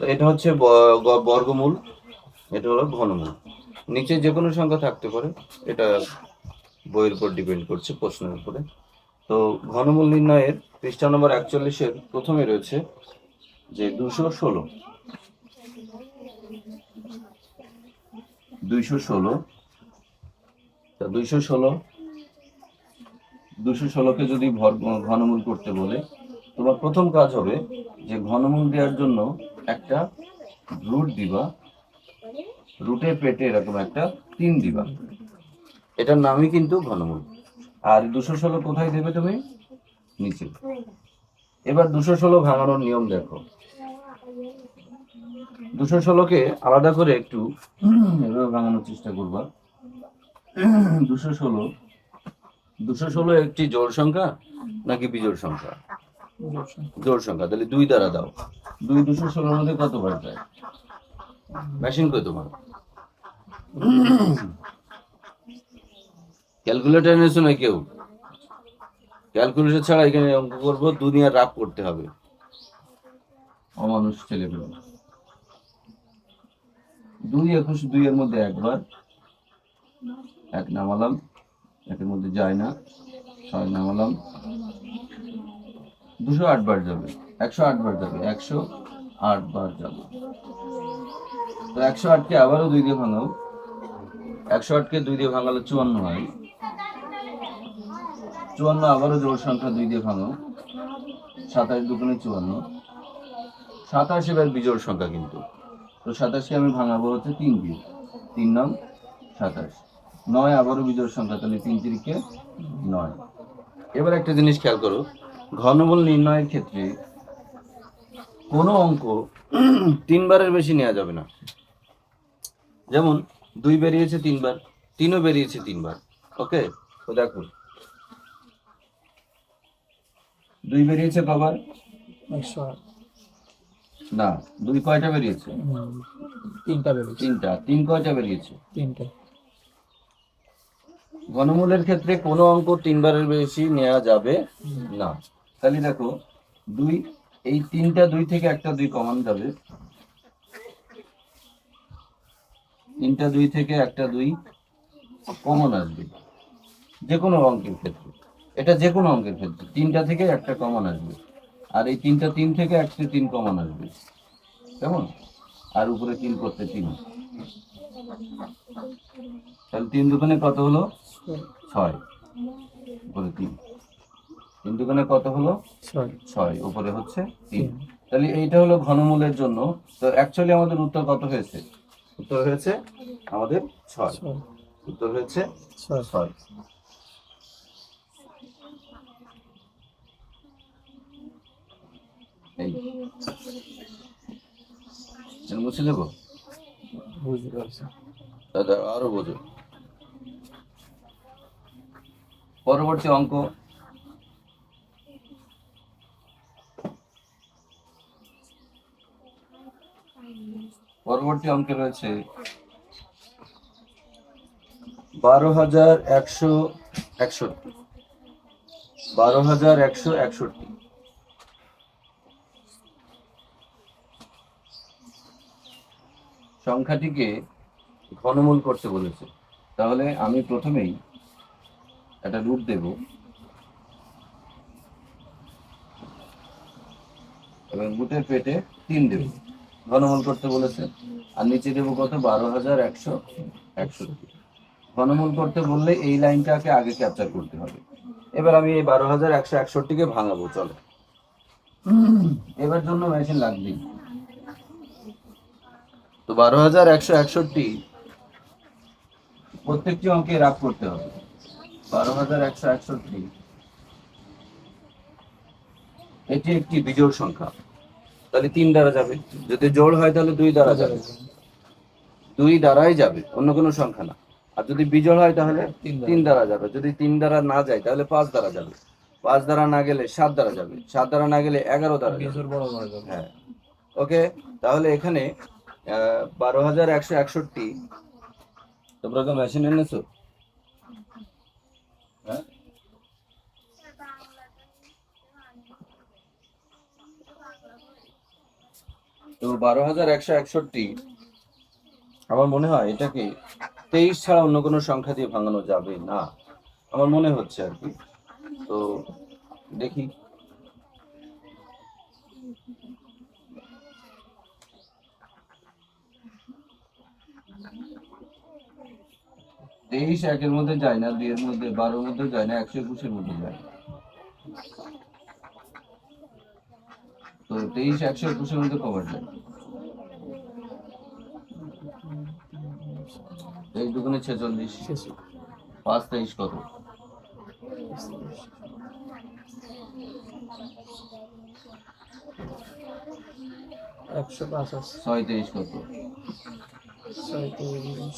তো এটা হচ্ছে বর্গমূল, এটা হলো ঘনমূল। নিচে যে কোনো সংখ্যা থাকতে পারে, এটা বইয়ের উপর ডিপেন্ড করছে, প্রশ্নের উপরে। তো ঘনমূল নির্ণয়ের পৃষ্ঠা নম্বর 41-এর প্রথমে রয়েছে যে 216 216কে যদি ঘনমূল করতে বলে, তোমার প্রথম কাজ হবে যে ঘনমূল দেওয়ার জন্য একটা রুট দিবা, রুটের পেটে এরকম একটা 3 দিবা, এটার নামই কিন্তু ঘনমূল। আর 216 কোথায় দেবে তুমি? নিচে। এবার 216 ভাঙানোর নিয়ম দেখো। 216কে আলাদা করে একটু এভাবে ভাঙানোর চেষ্টা করবা। 216 একটি জোড় সংখ্যা নাকি বিজোড় সংখ্যা? জোড় সংখ্যা। তাহলে 2 দ্বারা দাও। 2 216 মধ্যে কতবার যায়? মেশিন কই তোমার? ক্যালকুলেটর এনেছো না কেউ? ক্যালকুলেটর ছাড়া এখানে অঙ্ক করবো, দুনিয়া রাগ করতে হবে। অমানুষ ছেলেগুলো। 2 21 2 এর মধ্যে একবার, 1 নামালাম, একের মধ্যে যায় না, 6 নামালাম, 208 বার যাবে, 108 বার যাবে, 108 বার যাবে। তো 108কে আবারও 2 দিয়ে ভাঙাও। 108কে 2 দিয়ে ভাঙালে 54 হয়। 54 আবারও জোড় সংখ্যা 2 দিয়ে ভাঙাও। 27 দুগুণে 54। 27 এবার বিজোড় সংখ্যা কিন্তু। তো 27কে আমি ভাঙাবো হচ্ছে 3 দিয়ে। 3 নং 27। 9 আবারও বিজোড় সংখ্যা, তাহলে 3 তিরিকে 9। এবার একটা জিনিস খেয়াল করো, ঘনমূল নির্ণয়ের ক্ষেত্রে কোনো অঙ্ক 3 বারের বেশি নেওয়া যাবে না। যেমন 2 বেরিয়েছে 3 বার, 3ও বেরিয়েছে 3 বার। ওকে, তো দেখো 2 বেরিয়েছে কবার? 108। না, 2 কয়টা বেরিয়েছে? 3টা বেরিয়েছে। 3টা। 3 কয়টা বেরিয়েছে? 3টা। ঘনমূলের ক্ষেত্রে কোনো অঙ্ক 3 বারের বেশি নেওয়া যাবে না। তাহলে দেখো 2, এই 3টা 2 থেকে একটা 2 কমন যাবে, 3টা 2 থেকে একটা 2 কমন আসবে যে কোনো অঙ্কের ক্ষেত্রে। এটা যে কোনো অঙ্কের ক্ষেত্রে 3টা থেকে একটা কমন আসবে, আর এই 3টা 3 থেকে একটা 3 কমন আসবে, কেমন? আর উপরে 3 করতে 3, তাহলে 3 দুগুণে কত হলো? 6। উপরে 3। 3 দুগুণে কত হলো? 6। উপরে হচ্ছে 3। তাহলে এইটা হলো ঘনমূলের জন্য। তো অ্যাকচুয়ালি আমাদের উত্তর কত হয়েছে? উত্তর হয়েছে আমাদের 6। উত্তর হয়েছে 6। এই মুছে দেবো, বুঝতে পারছি। দাদা আরো বোঝো। পরবর্তী অঙ্ক, পরবর্তী অঙ্কে রয়েছে 12,161। 12,161 সংখ্যাটিকে ঘনমূল করতে বলেছে। তাহলে আমি প্রথমেই একটা রুট দেব এবং রুটের পেটে 3 দেব। ঘনমূল করতে বলেছে। আর নিচে দেবো কত? 12,161। ঘনমূল করতে বললে এই লাইনটাকে আগে ক্যাপচার করতে হবে। এবার আমি এই 12,161কে ভাঙাবো, চলো। এবার জন্য মেশিন লাগবেই। তো 12,161 প্রত্যেকটি অঙ্কে রাগ করতে হবে। 12,161 এটি একটি বিজোড় সংখ্যা, তাহলে 3 দ্বারা যাবে। যদি জোড় হয় তাহলে 2 দ্বারা যাবে। 2 দ্বারাই যাবে, অন্য কোনো সংখ্যা না। আর যদি বিজোড় হয় তাহলে 3 দ্বারা যাবে। যদি 3 দ্বারা না যায় তাহলে 5 দ্বারা যাবে। 5 দ্বারা না গেলে 7 দ্বারা যাবে। 7 দ্বারা না গেলে 11 দ্বারা যাবে। হ্যাঁ, ওকে। তাহলে এখানে 12,161, তোমরা তো মেশিন এনেছো? হ্যাঁ, তো 12,161 আমার মনে হয় এটাকে 23 ছাড়া অন্য কোনো সংখ্যা দিয়ে ভাঙানো যাবে না, আমার মনে হচ্ছে আর কি। তো দেখি। তেইশ একের মধ্যে যায় না, 2 এর মধ্যে, 12-র মধ্যে যায় না, 121-এর মধ্যে যায়। তো 23 121-এর মধ্যে কবার যায়? 23 দুগুণে 46, 5 23 কত? 185, 6 23 কত? 37,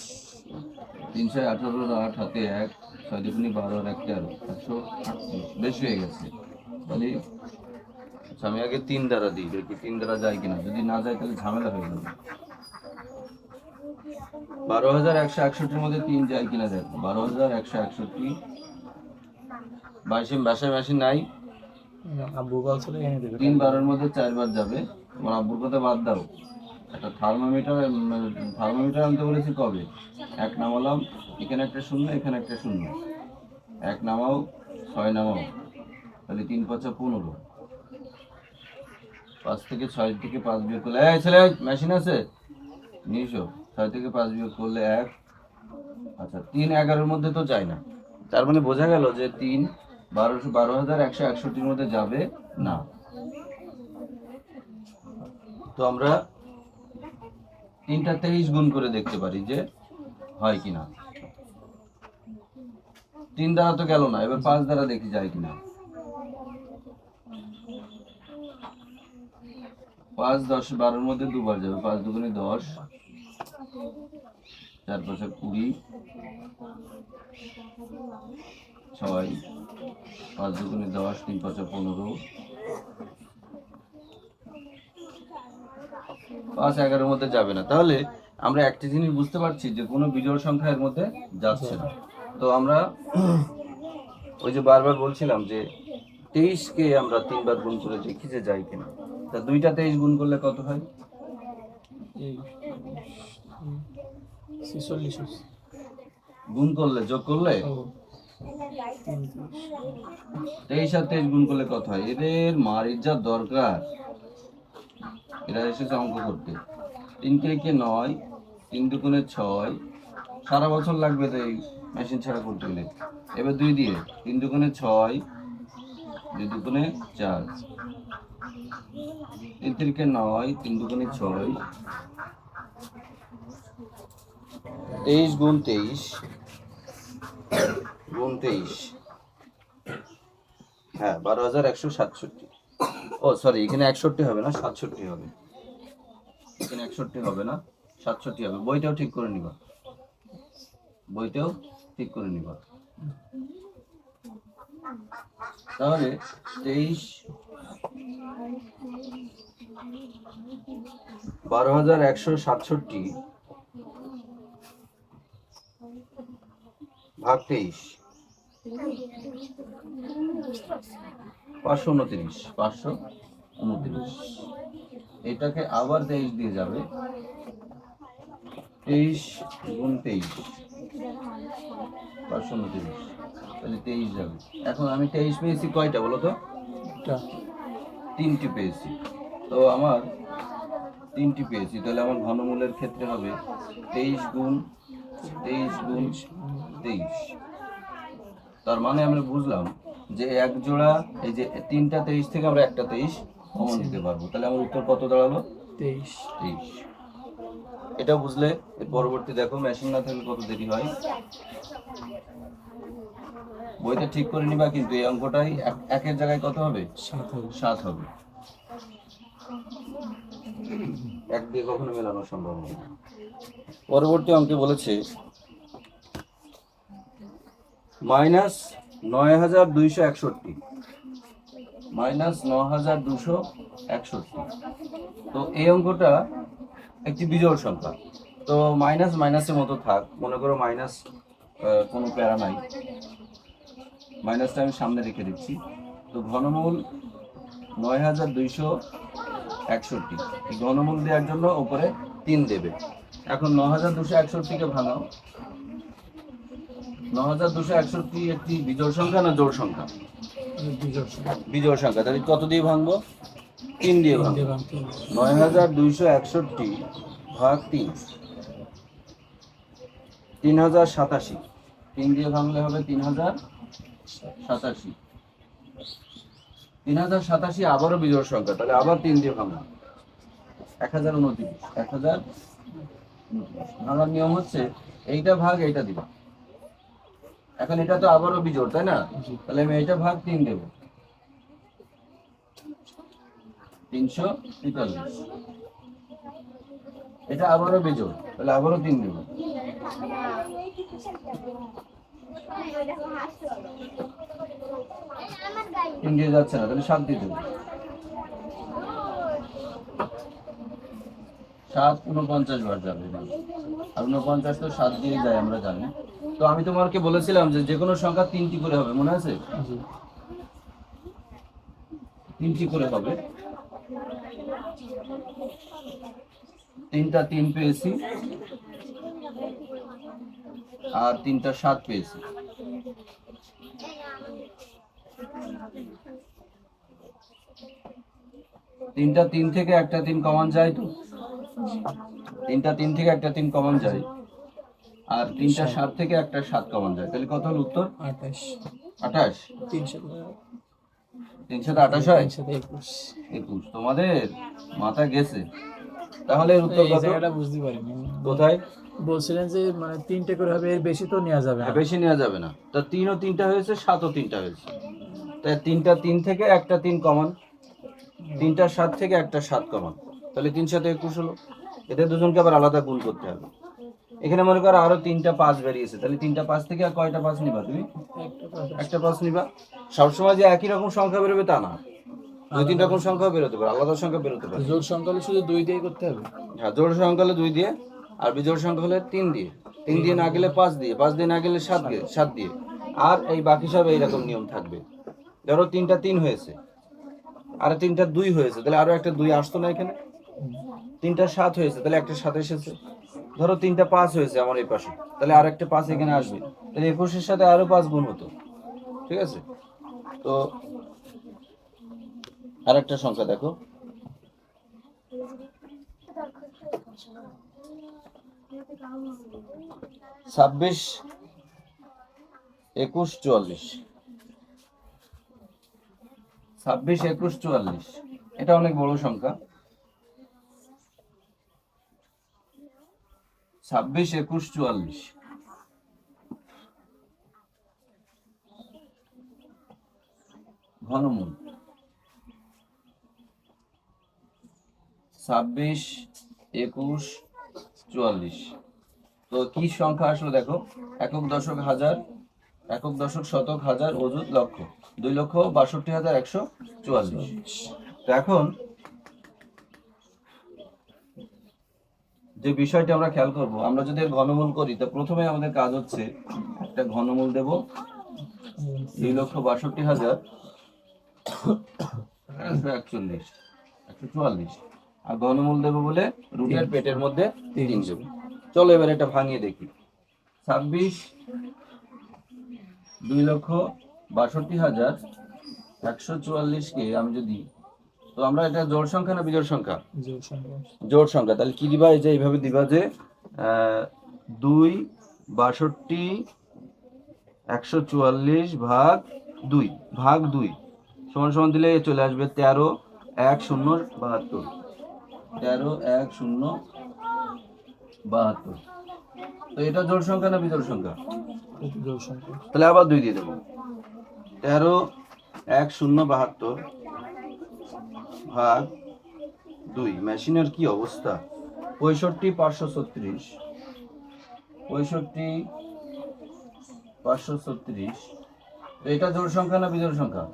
318 8 হাতে 1, 6 দুগুণে 12 আর 1 13, 138, বেশি হয়ে গেছে। তাহলে আচ্ছা আমি আগে 3 দ্বারা দিই, দেখি 3 দ্বারা যায় কিনা। যদি না যায় তাহলে ঝামেলা হয়ে যাবে। 12,161-এর মধ্যে 3 যায় কিনা দেখো। 12,161, বাসায় মেশিন নাই। আব্বু বলছিল এনে দেবে। 3 12-এর মধ্যে 4 বার যাবে। তোমার আব্বুর কথা বাদ দাও, একটা থার্মোমিটার আনতে বলেছি কবে? 1 নামালাম, এখানে একটা শূন্য, এখানে একটা শূন্য, 1 নামাও, 6 নামাও, তাহলে 3 5 15, 5 থেকে 6 থেকে 5 বিয়োগ করলে, এই ছেলে মেশিন আছে নিশো, 6 থেকে 5 বিয়োগ করলে 1। আচ্ছা 3 11-এর মধ্যে তো যায় না, তার মানে বোঝা গেল যে 3 12,161-এর মধ্যে যাবে না। তো আমরা 3টা 23 গুণ করে দেখতে পারি যে হয় কিনা। 3 দ্বারা তো গেল না, এবার 5 দ্বারা দেখি যায় কিনা। 5 10 12-এর মধ্যে দুবার যাবে, 5 দুগুণে 10, 4 5 20, 6, 5 দুগুণে 10, 3 5 15, 5 11-এর মধ্যে যাবে না। তাহলে আমরা একটা জিনিস বুঝতে পারছি যে কোনো বিজোড় সংখ্যা এর মধ্যে যাচ্ছে না। তো আমরা ওই যে বারবার বলছিলাম যে 23-কে আমরা 3 বার গুণ করে দেখি যে যায় কিনা। তা 2টা 23 গুণ করলে কত হয়? 46, গুণ করলে, যোগ করলে 23 আর 23 গুণ করলে কত হয়? এদের মারির যা দরকার, এরা এসেছে অঙ্ক করতে। 3 কে 9, 3 দুগুণে 6, সারা বছর লাগবে তো এই মেশিন ছাড়া করতে গেলে। এবার 2 দিয়ে, 3 দুগুণে 6, 2 দুগুণে 4, 3 3 9, 3 দুগুণে 6, 23 গুণ 23 গুণ 23, হ্যাঁ 12,167। ও সরি, এখানে 61 হবে না, 67 হবে। এখানে 61 হবে না, 67 হবে। বইটাও ঠিক করে নিবা, বইটাও ঠিক করে নিবা। তাহলে 23 12,167 ভাগ 23, 529, 529। এটাকে আবার 23 দিয়ে যাবে, 23 গুণ 23, 529, তাহলে 23 যাবে। এখন আমি 23 পেয়েছি কয়টা বলো তো? 3টি পেয়েছি। তো আমার 3টি পেয়েছি, তাহলে আমার ঘনমূলের ক্ষেত্রে হবে 23 গুণ 23 গুণ 23। তার মানে আমরা বুঝলাম যে এক জোড়া, এই যে 3টা 23 থেকে আমরা একটা 23 কমন দিতে পারবো। তাহলে আমার উত্তর কত দাঁড়ালো? 23। এটা বুঝলে এর পরবর্তী দেখো, মেশিন না থাকলে কত দেরি হয়। বইটা ঠিক করে নিবা, কিন্তু এই অঙ্কটাই একের জায়গায় কত হবে? 7 হবে। 1 দিয়ে কখনো মেলানো সম্ভব নয়। পরবর্তী অঙ্কে বলেছে -9,261, -9,261। তো এই অঙ্কটা একটি বিজোড় সংখ্যা। তো মাইনাস মাইনাসের মতো থাক, মনে করো মাইনাস, কোনো প্যারা নাই, মাইনাসটা আমি সামনে রেখে দিচ্ছি। তো ঘনমূল 61। ঘনমূল দেওয়ার জন্য উপরে 3 দেবে। এখন 9261 ভাঙাও। 9261 একটি বিজোড় সংখ্যা না জোড় সংখ্যা? বিজোড় সংখ্যা। তাহলে কত দিয়ে ভাঙবো? 3 দিয়ে ভাঙবো। 9261 ভাগ 3, 3087। 3 দিয়ে ভাঙলে হবে 3087। 3087 আবারও বিজোড় সংখ্যা, তাহলে আবার 3 দিয়ে ভাঙবো। 1029। 1029 ভাঙার নিয়ম হচ্ছে এইটা ভাগ এইটা দিবা। এখন এটা তো আবারও বিজোড়, তাই না? তাহলে আমি এইটা ভাগ 3 দেব। 343। এটা আবারও বিজোড়, তাহলে আবারও 3 দেব। 3 দিয়ে যাচ্ছে না, তাহলে 7 দিয়ে দেবো। 7 49 বার যাবে, আর 49 তো 7 দিয়ে যায় আমরা জানি। তো আমি তোমাকে বলেছিলাম যে যে কোনো সংখ্যা 3টি করে হবে, মনে আছে? 3টি করে হবে। 3টা 3 পেয়েছি, আর 3টা 7 পেয়েছি। তিনটা 3 থেকে একটা 3 কমন যায় তো? 3টা 3 থেকে একটা 3 কমন যায়, আর 3টা 7 থেকে একটা 7 কমন যায়। তাহলে কত হলো উত্তর? 28। 28। 328 হয়? 21। তোমাদের মাথা গেছে। তাহলে এর উত্তর কত? জায়গাটা বুঝতে পারিনি। কোথায় বলছিলেন যে মানে 3টে করে হবে, এর বেশি তো নেওয়া যাবে না। বেশি নেওয়া যাবে না। তো 3 ও 3টা হয়েছে, 7 ও 3টা হয়েছে। তাই 3টা 3 থেকে একটা 3 কমন, 3টা 7 থেকে একটা 7 কমন, তাহলে 3 7 21 হলো। এদের দুজনকে আবার আলাদা গুণ করতে হবে। এখানে মনে করো আরো 3টা 5 বেরিয়েছে, তাহলে 3টা 5 থেকে আর কয়টা 5 নিবা তুমি? একটা 5 নিবা। সবসময় যে একই রকম সংখ্যা বেরোবে তা না, 2-3 রকম সংখ্যা বেরোতে পারে, আলাদা সংখ্যা বেরোতে পারে। জোড় সংখ্যা হলে শুধু 2 দিয়ে করতে হবে। হ্যাঁ, জোড় সংখ্যা হলে 2 দিয়ে, আর বিজোড় সংখ্যা হলে 3 দিয়ে। 3 দিয়ে না গেলে 5 দিয়ে, 5 দিয়ে না গেলে 7 দিয়ে, আর এই বাকি সব এইরকম নিয়ম থাকবে। ধরো 3টা 3 হয়েছে, আর 3টা 2 হয়েছে, তাহলে আরো একটা 2 আসতো না এখানে। 3টা 7 হয়েছে, তাহলে একটা 7 এসেছে। ধরো 3টা 5 হয়েছে আমার এই পাশে, তাহলে আর একটা 5 এখানে আসবে, তাহলে 21 সাথে আরো 5 গুণ হতো। ঠিক আছে? তো আর একটা সংখ্যা দেখো, 26 21 44। 26 21 44, এটা অনেক বড় সংখ্যা। 26 21 44 ঘনমূল। 26 21 44, তো কি সংখ্যা আসলো দেখো? একক দশক হাজার, একক দশক শতক হাজার, অযুত লক্ষ, 2,62,144। তো এখন যে বিষয়টা আমরা খেয়াল করব, আমরা যদি এর ঘনমূল করি, তো প্রথমে আমাদের কাজ হচ্ছে একটা ঘনমূল দেব 2,62,141, আর ঘনমূল দেব বলে রুটের পেটের মধ্যে 3 দেব। চলো এবার এটা ভাঙিয়ে দেখি। 26 2,62,144 কে আমি যদি, তো আমরা এটা জোড় সংখ্যা না বিজোড় সংখ্যা? জোড় সংখ্যা। তাহলে কি দিবা? এই যে এইভাবে দিবা যে 2,62,144 ভাগ 2 ভাগ 2 সমান সমান দিলে চলে আসবে 13,10,72। 13,10,72। তো এটা জোড় সংখ্যা না বিজোড় সংখ্যা? তাহলে আবার 2 দিয়ে দেবো। 13,10,72 ভাগ 2। মেশিনের কি অবস্থা! 65,536। 65,536। এটা জোড় সংখ্যা না বিজোড় সংখ্যা?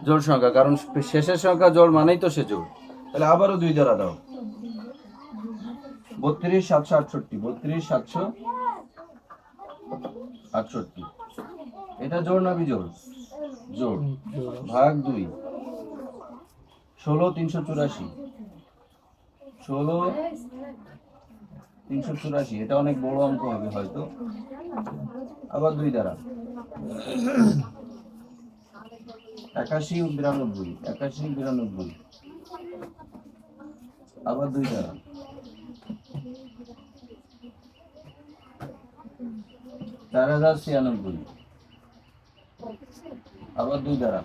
জোড় সংখ্যা, কারণ শেষের সংখ্যা জোড় মানেই তো সে জোড়। তাহলে আবারও 2 দ্বারা দাও। 32,768। 32,768। এটা জোড় না বিজোড়? জোড়। ভাগ 2 16,384, 16,384, এটা অনেক বড় অঙ্ক হবে হয়তো। আবার 2 দ্বারা 81 ও 92, 81, 92, আবার 2 দ্বারা 4,096, আবার 2 দ্বারা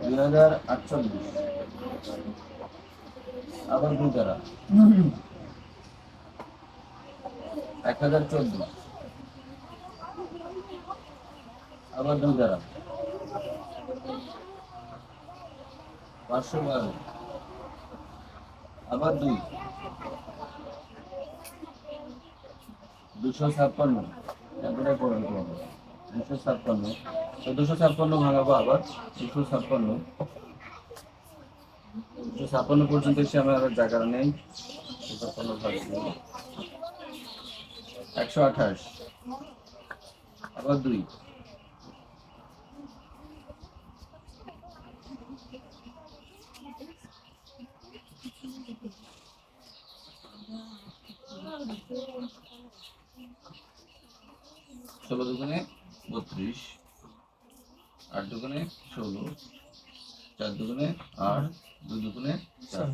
2,048, আবার 2 দ্বারা 1,014, আবার 2 দ্বারা 512, আবার 2, 256, তারপরে করবে তোমাদের 256, 256 ভাঙাবো আবার 256, 256 পর্যন্ত এসে আমার আবার জায়গা নেই। 256 ভাগ 128, আবার 2, ষোলো দুগুণে 32, 8 দুগুণে 16, 4 দুগুণে 8, 2 দুগুণে 4।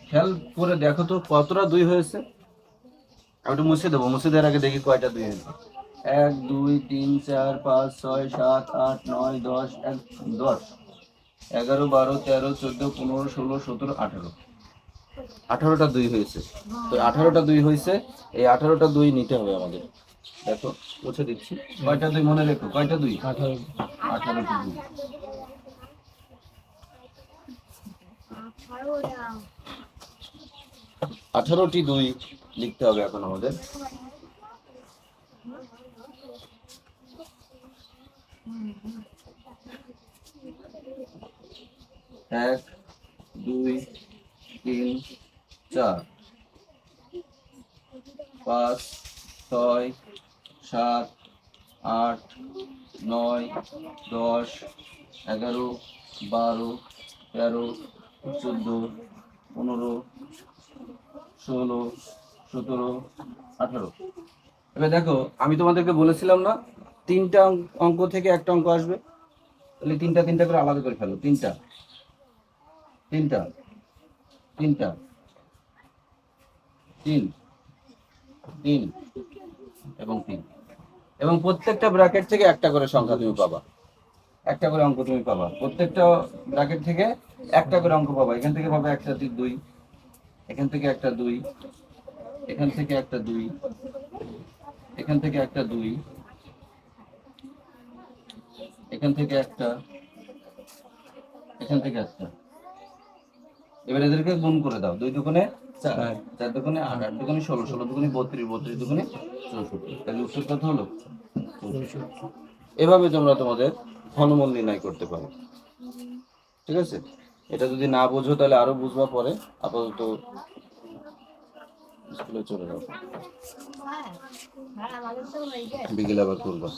খেয়াল করে দেখো তো কতটা 2 হয়েছে। আমি একটু মুছে দেবো, মুছে দেওয়ার আগে দেখি কয়টা 2 হয়েছে। 1, 2, 3, 4, 5, 6, 7, 8, 9, 10, 10, 11, 12, 13, 14, 15, 16, 17, 18, 18টা 2 হয়েছে। তো 18টা 2 হয়েছে, এই 18টা 2 নিতে হবে আমাদের। দেখো মুছে দিচ্ছি। কয়টা 2 মনে রেখো, কয়টা 2? 18। 18টি 2, 18টি 2 লিখতে হবে এখন আমাদের। 1, 2, 3, 4, 5, 6, 7, 8, 9, 10, 11, 12, 13, 14, 15, 16, 17, 18। এবার দেখো আমি তোমাদেরকে বলেছিলাম না 3টা অঙ্ক থেকে একটা অঙ্ক আসবে, তাহলে 3টা 3টা করে আলাদা করে ফেলো। 3টা 3টা 3টা 3 3 এবং 3, এবং প্রত্যেকটা ব্র্যাকেট থেকে একটা করে সংখ্যা তুমি পাবা, একটা করে অঙ্ক তুমি পাবা। প্রত্যেকটা ব্র্যাকেট থেকে একটা করে অঙ্ক পাবা। এখান থেকে পাবা একটা 2, এখান থেকে একটা 2, এখান থেকে একটা 2, এখান থেকে একটা 2, এখান থেকে একটা, এখান থেকে একটা। এবার এদেরকে গুণ করে দাও। 2 দুগুণে 4, 4 দুগুণে 8, 8 দুগুণে 16, 16 দুগুণে 32, 32 দুগুণে 64। তাহলে উত্তর কত হলো? 64। এভাবে তোমরা তোমাদের ঘনমূল নির্ণয় করতে পারো। ঠিক আছে, এটা যদি না বোঝো তাহলে আরো বুঝবা পরে। আপাতত স্কুলে চলে যাও, বিকেলে আবার করবা।